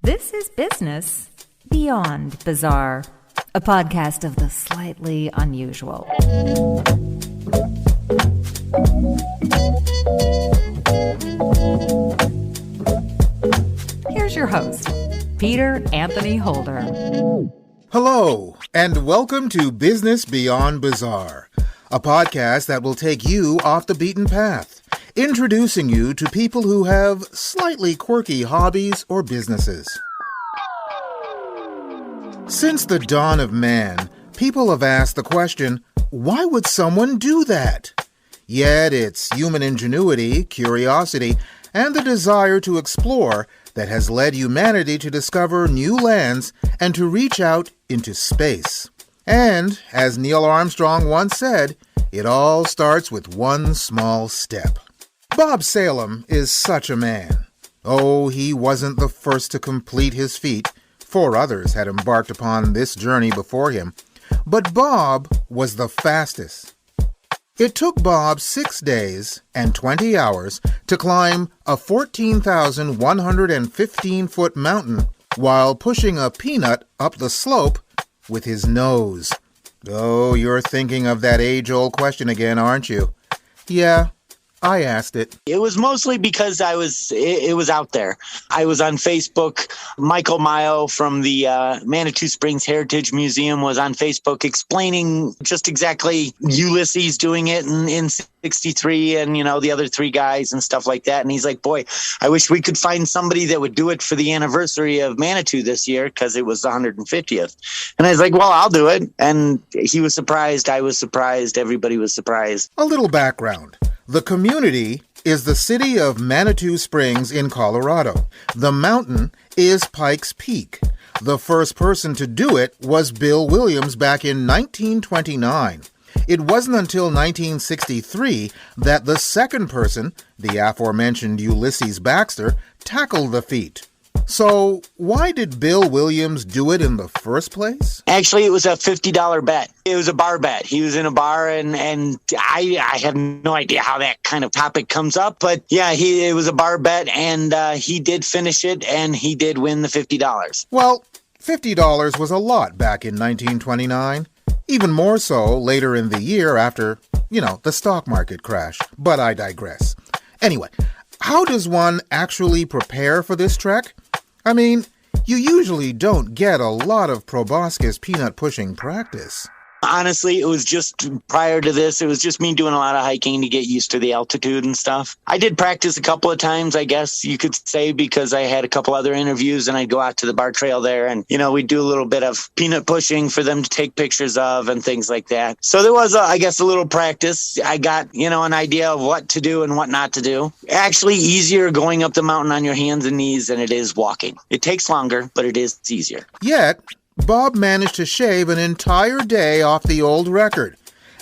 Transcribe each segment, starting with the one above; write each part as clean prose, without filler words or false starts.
This is Business Beyond Bizarre, a podcast of the slightly unusual. Here's your host, Peter Anthony Holder. Hello, and welcome to Business Beyond Bizarre, a podcast that will take you off the beaten path, introducing you to people who have slightly quirky hobbies or businesses. Since the dawn of man, people have asked the question, why would someone do that? Yet it's human ingenuity, curiosity, and the desire to explore that has led humanity to discover new lands and to reach out into space. And, as Neil Armstrong once said, it all starts with one small step. Bob Salem is such a man. Oh, he wasn't the first to complete his feat. 4 others had embarked upon this journey before him. But Bob was the fastest. It took Bob 6 days and 20 hours to climb a 14,115-foot mountain while pushing a peanut up the slope with his nose. Oh, you're thinking of that age-old question again, aren't you? Yeah, I asked it. It was mostly because it was out there. I was on Facebook. Michael Mayo from the Manitou Springs Heritage Museum was on Facebook explaining just exactly Ulysses doing it in 63 and, the other 3 guys and stuff like that. And he's like, boy, I wish we could find somebody that would do it for the anniversary of Manitou this year because it was the 150th. And I was like, well, I'll do it. And he was surprised. I was surprised. Everybody was surprised. A little background. The community is the city of Manitou Springs in Colorado. The mountain is Pikes Peak. The first person to do it was Bill Williams back in 1929. It wasn't until 1963 that the second person, the aforementioned Ulysses Baxter, tackled the feat. So, why did Bill Williams do it in the first place? Actually, it was a $50 bet. It was a bar bet. He was in a bar, and I have no idea how that kind of topic comes up. But yeah, it was a bar bet, and he did finish it, and he did win the $50. Well, $50 was a lot back in 1929. Even more so later in the year after, the stock market crash. But I digress. Anyway, how does one actually prepare for this trek? I mean, you usually don't get a lot of proboscis peanut pushing practice. Honestly, it was just prior to this, it was just me doing a lot of hiking to get used to the altitude and stuff. I did practice a couple of times, I guess you could say, because I had a couple other interviews and I'd go out to the bar trail there and, we'd do a little bit of peanut pushing for them to take pictures of and things like that. So there was, a little practice. I got, an idea of what to do and what not to do. Actually easier going up the mountain on your hands and knees than it is walking. It takes longer, but it is easier. Yet, Bob managed to shave an entire day off the old record.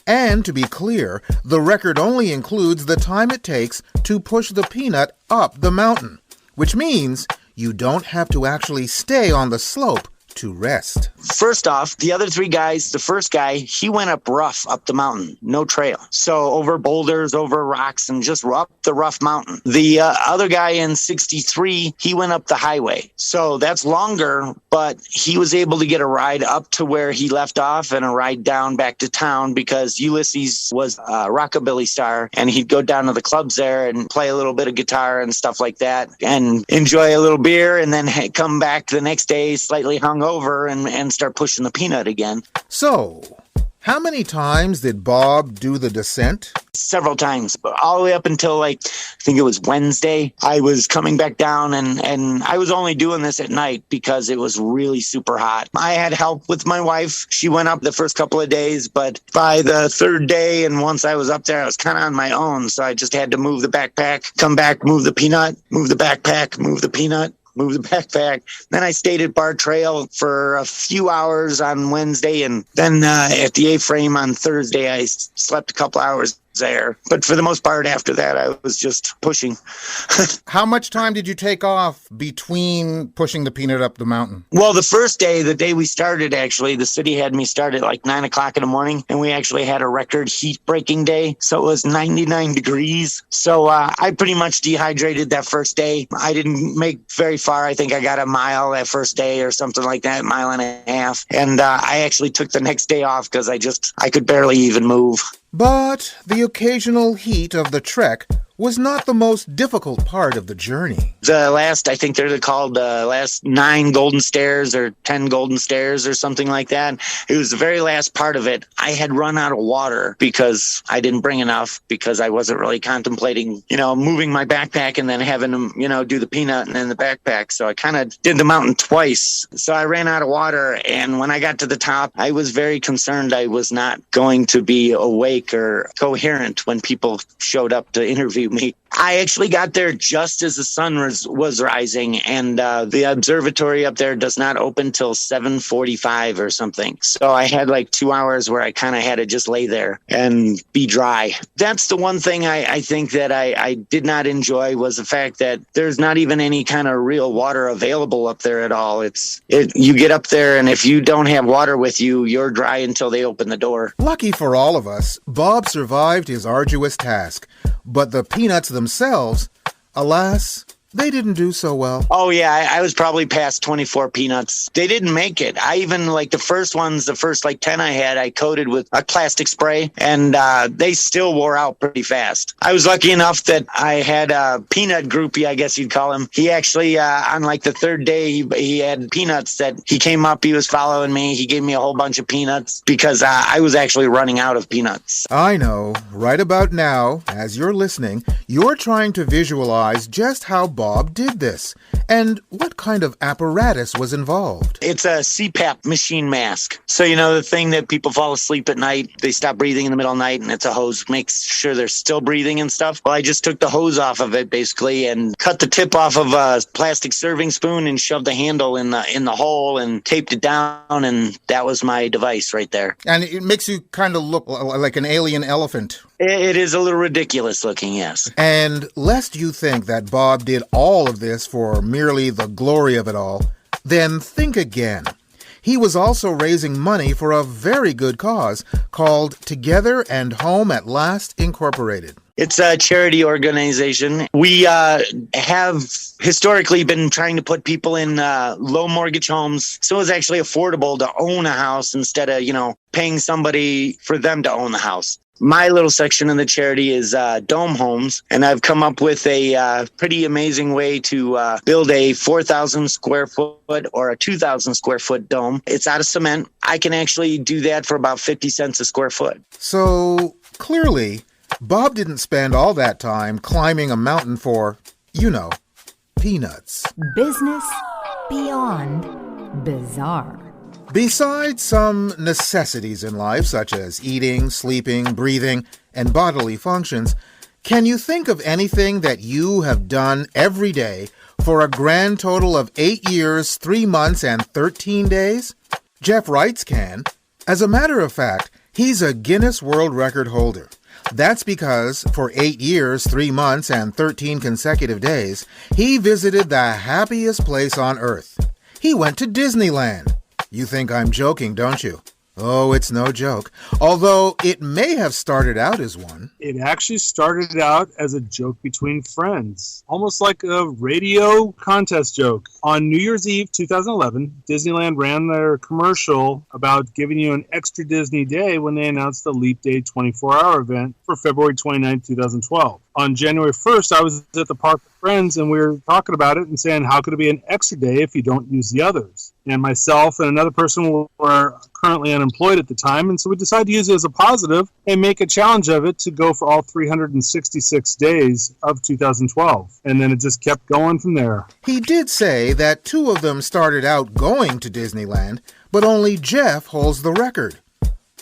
And to be clear, the record only includes the time it takes to push the peanut up the mountain, which means you don't have to actually stay on the slope to rest. First off, the other 3 guys, the first guy, he went up rough up the mountain, no trail. So over boulders, over rocks, and just up the rough mountain. The other guy in 63, he went up the highway. So that's longer, but he was able to get a ride up to where he left off and a ride down back to town because Ulysses was a rockabilly star and he'd go down to the clubs there and play a little bit of guitar and stuff like that and enjoy a little beer and then come back the next day slightly hungover and start pushing the peanut again. So, how many times did Bob do the descent? Several times, but all the way up until I think it was Wednesday. I was coming back down and I was only doing this at night because it was really super hot. I had help with my wife. She went up the first couple of days, but by the 3rd day and once I was up there, I was kind of on my own. So I just had to move the backpack, come back, move the peanut, move the backpack, move the peanut, move the backpack. Then I stayed at Bar Trail for a few hours on Wednesday, and then at the A-frame on Thursday, I slept a couple hours there. But for the most part, after that, I was just pushing. How much time did you take off between pushing the peanut up the mountain? Well, the first day, the day we started, actually, the city had me start at like 9 o'clock in the morning, and we actually had a record heat-breaking day. So it was 99 degrees. So I pretty much dehydrated that first day. I didn't make very far. I think I got a mile that first day or something like that, mile and a half. And I actually took the next day off because I could barely even move. But the occasional heat of the trek was not the most difficult part of the journey. The last, I think they're called last 9 golden stairs or 10 golden stairs or something like that. It was the very last part of it. I had run out of water because I didn't bring enough, because I wasn't really contemplating, moving my backpack and then having to, do the peanut and then the backpack. So I kind of did the mountain twice. So I ran out of water. And when I got to the top, I was very concerned I was not going to be awake or coherent when people showed up to interview me. I actually got there just as the sun was rising, and the observatory up there does not open till 7:45 or something. So I had like 2 hours where I kind of had to just lay there and be dry. That's the one thing I think that I did not enjoy, was the fact that there's not even any kind of real water available up there at all. You get up there, and if you don't have water with you, you're dry until they open the door. Lucky for all of us, Bob survived his arduous task. But the peanuts themselves, alas, they didn't do so well. Oh, yeah. I was probably past 24 peanuts. They didn't make it. I even, the first 10 I had, I coated with a plastic spray, and they still wore out pretty fast. I was lucky enough that I had a peanut groupie, I guess you'd call him. He actually, on the third day, he had peanuts that he came up, he was following me. He gave me a whole bunch of peanuts because I was actually running out of peanuts. I know. Right about now, as you're listening, you're trying to visualize just how Bob did this, and what kind of apparatus was involved. It's a CPAP machine mask. So, the thing that people fall asleep at night, they stop breathing in the middle of the night, and it's a hose, makes sure they're still breathing and stuff. Well, I just took the hose off of it, basically, and cut the tip off of a plastic serving spoon and shoved the handle in the hole and taped it down, and that was my device right there. And it makes you kind of look like an alien elephant. It is a little ridiculous looking, yes. And lest you think that Bob did all of this for merely the glory of it all, then think again. He was also raising money for a very good cause called Together and Home at Last Incorporated. It's a charity organization. We have historically been trying to put people in low mortgage homes, so it's actually affordable to own a house instead of, paying somebody for them to own the house. My little section of the charity is dome homes, and I've come up with a pretty amazing way to build a 4,000 square foot or a 2,000 square foot dome. It's out of cement. I can actually do that for about 50 cents a square foot. So, clearly, Bob didn't spend all that time climbing a mountain for, peanuts. Business beyond bizarre. Besides some necessities in life, such as eating, sleeping, breathing, and bodily functions, can you think of anything that you have done every day for a grand total of 8 years, 3 months, and 13 days? Jeff Reitz can. As a matter of fact, he's a Guinness World Record holder. That's because for 8 years, 3 months, and 13 consecutive days, he visited the happiest place on Earth. He went to Disneyland. You think I'm joking, don't you? Oh, it's no joke. Although it may have started out as one. It actually started out as a joke between friends, almost like a radio contest joke. On New Year's Eve 2011, Disneyland ran their commercial about giving you an extra Disney day when they announced the Leap Day 24-hour event for February 29, 2012. On January 1st, I was at the park with friends, and we were talking about it and saying, how could it be an extra day if you don't use the others? And myself and another person were currently unemployed at the time, and so we decided to use it as a positive and make a challenge of it to go for all 366 days of 2012. And then it just kept going from there. He did say that 2 of them started out going to Disneyland, but only Jeff holds the record.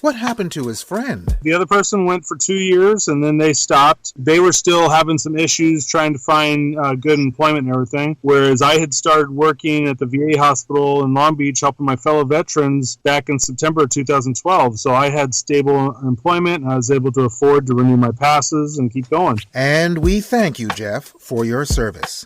What happened to his friend? The other person went for 2 years, and then they stopped. They were still having some issues trying to find good employment and everything, whereas I had started working at the VA hospital in Long Beach helping my fellow veterans back in September of 2012. So I had stable employment, and I was able to afford to renew my passes and keep going. And we thank you, Jeff, for your service.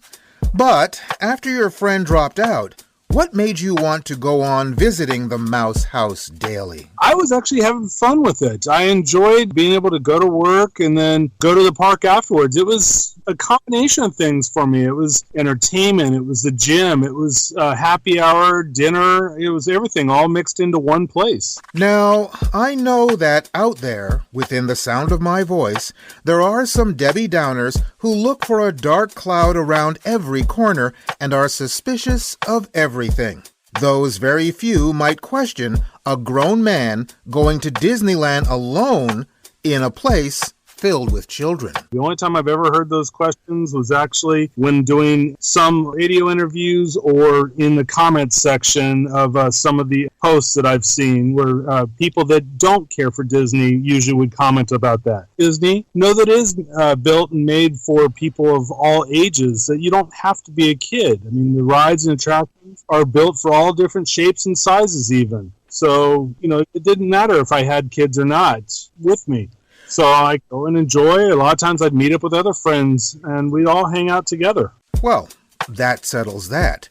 But after your friend dropped out, what made you want to go on visiting the Mouse House daily? I was actually having fun with it. I enjoyed being able to go to work and then go to the park afterwards. It was a combination of things for me. It was entertainment. It was the gym. It was happy hour, dinner. It was everything all mixed into one place. Now, I know that out there, within the sound of my voice, there are some Debbie Downers who look for a dark cloud around every corner and are suspicious of everything. Those very few might question a grown man going to Disneyland alone in a place filled with children. The only time I've ever heard those questions was actually when doing some radio interviews or in the comments section of some of the posts that I've seen where people that don't care for Disney usually would comment about that. Disney, know that it is built and made for people of all ages, that you don't have to be a kid. I mean, the rides and attractions are built for all different shapes and sizes even. So, it didn't matter if I had kids or not with me. So I go and enjoy. A lot of times I'd meet up with other friends, and we'd all hang out together. Well, that settles that.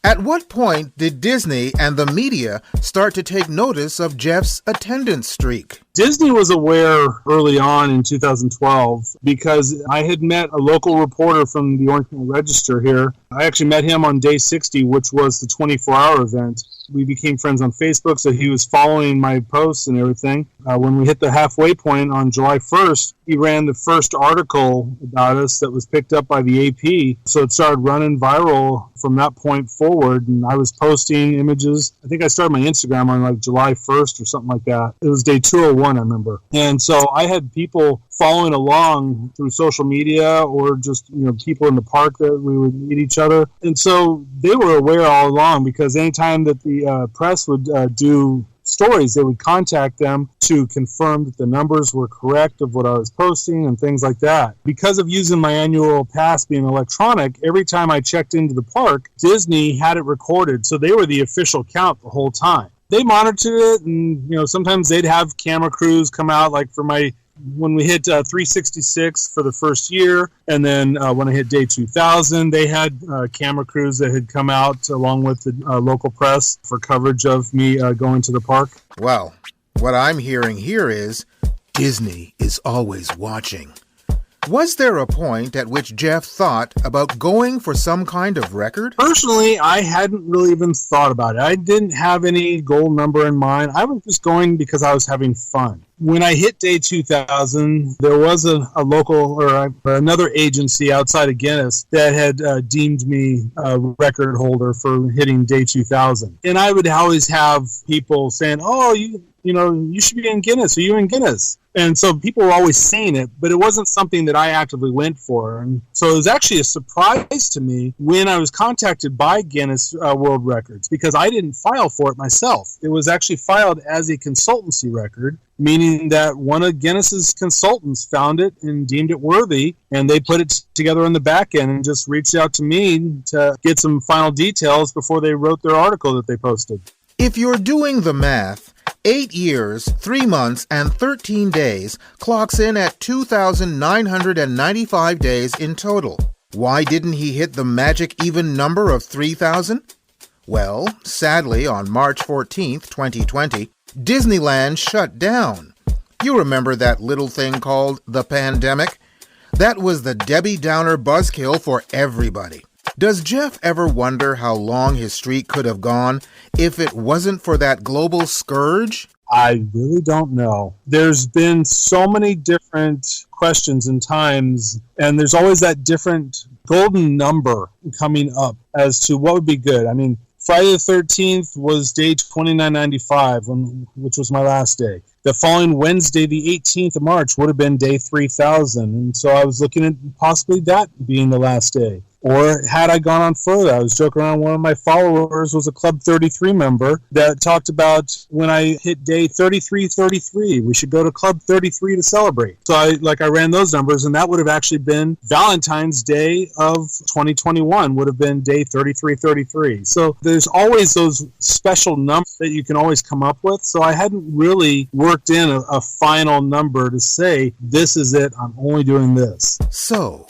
At what point did Disney and the media start to take notice of Jeff's attendance streak? Disney was aware early on in 2012 because I had met a local reporter from the Orange County Register here. I actually met him on day 60, which was the 24-hour event. We became friends on Facebook, so he was following my posts and everything. When we hit the halfway point on July 1st, he ran the first article about us that was picked up by the AP. So it started running viral from that point forward, and I was posting images. I think I started my Instagram on like July 1st or something like that. It was day 201, I remember. And so I had people following along through social media or just, people in the park that we would meet each other. And so they were aware all along because anytime that the press would do stories, they would contact them to confirm that the numbers were correct of what I was posting and things like that. Because of using my annual pass being electronic, every time I checked into the park, Disney had it recorded. So they were the official count the whole time. They monitored it, and sometimes they'd have camera crews come out, like for when we hit 366 for the first year, and then when I hit day 2000, they had camera crews that had come out along with the local press for coverage of me going to the park. Well, what I'm hearing here is Disney is always watching. Was there a point at which Jeff thought about going for some kind of record? Personally, I hadn't really even thought about it. I didn't have any goal number in mind. I was just going because I was having fun. When I hit day 2000, there was a local or another agency outside of Guinness that had deemed me a record holder for hitting day 2000. And I would always have people saying, oh, you should be in Guinness. Are you in Guinness? And so people were always saying it, but it wasn't something that I actively went for. And so it was actually a surprise to me when I was contacted by Guinness World Records because I didn't file for it myself. It was actually filed as a consultancy record, meaning that one of Guinness's consultants found it and deemed it worthy, and they put it together on the back end and just reached out to me to get some final details before they wrote their article that they posted. If you're doing the math, 8 years, 3 months, and 13 days clocks in at 2,995 days in total. Why didn't he hit the magic even number of 3,000? Well, sadly, on March 14th, 2020, Disneyland shut down. You remember that little thing called the pandemic? That was the Debbie Downer buzzkill for everybody. Does Jeff ever wonder how long his streak could have gone if it wasn't for that global scourge? I really don't know. There's been so many different questions and times, and there's always that different golden number coming up as to what would be good. I mean, Friday the 13th was day 2995, which was my last day. The following Wednesday, the 18th of March, would have been day 3000. And so I was looking at possibly that being the last day. Or had I gone on further, I was joking around, one of my followers was a Club 33 member that talked about when I hit day 33, we should go to Club 33 to celebrate. So I ran those numbers, and that would have actually been Valentine's Day of 2021 would have been day 33. So there's always those special numbers that you can always come up with. So I hadn't really worked in a final number to say, this is it, I'm only doing this. So,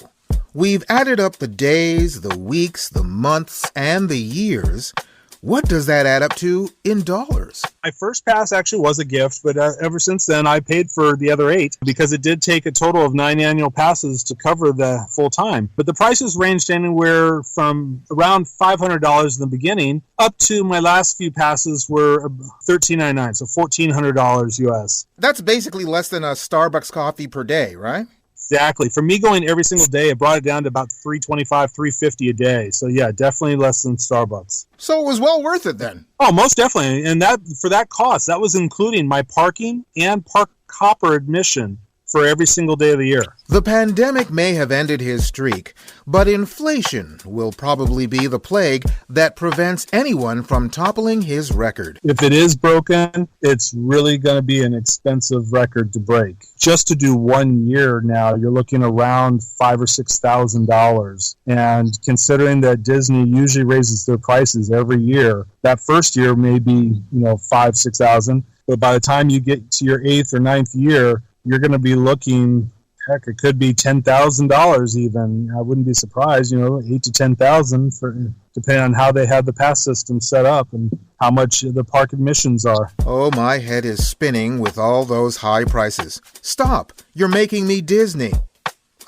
we've added up the days, the weeks, the months, and the years. What does that add up to in dollars? My first pass actually was a gift, but ever since then, I paid for the other 8 because it did take a total of 9 annual passes to cover the full time. But the prices ranged anywhere from around $500 in the beginning up to my last few passes were $1,399, so $1,400 US. That's basically less than a Starbucks coffee per day, right? Exactly. For me going every single day, it brought it down to about $325, $350 a day. So yeah, definitely less than Starbucks. So it was well worth it then. Oh, most definitely. And that for that cost, that was including my parking and park hopper admission for every single day of the year. The pandemic may have ended his streak, but inflation will probably be the plague that prevents anyone from toppling his record. If it is broken, it's really going to be an expensive record to break. Just to do 1 year now, you're looking around $5,000 or $6,000. And considering that Disney usually raises their prices every year, that first year may be, $5,000, $6,000. But by the time you get to your 8th or 9th year, you're going to be looking, heck, it could be $10,000 even. I wouldn't be surprised, $8,000 to $10,000 for depending on how they have the pass system set up and how much the park admissions are. Oh, my head is spinning with all those high prices. Stop! You're making me Disney.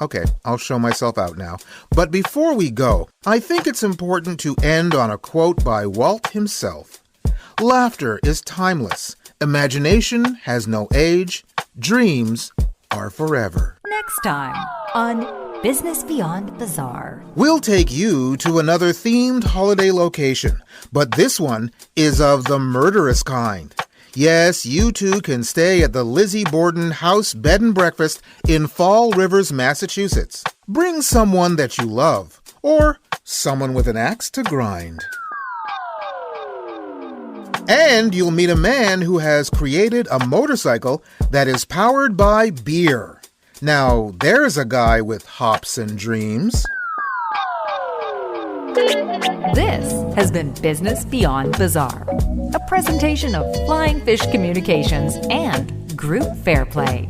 Okay, I'll show myself out now. But before we go, I think it's important to end on a quote by Walt himself. Laughter is timeless. Imagination has no age. Dreams are forever. Next time on Business Beyond Bazaar. We'll take you to another themed holiday location, but this one is of the murderous kind. Yes, you too can stay at the Lizzie Borden House Bed and Breakfast in Fall Rivers, Massachusetts. Bring someone that you love, or someone with an axe to grind. And you'll meet a man who has created a motorcycle that is powered by beer. Now, there's a guy with hops and dreams. This has been Business Beyond Bazaar, a presentation of Flying Fish Communications and Group Fair Play.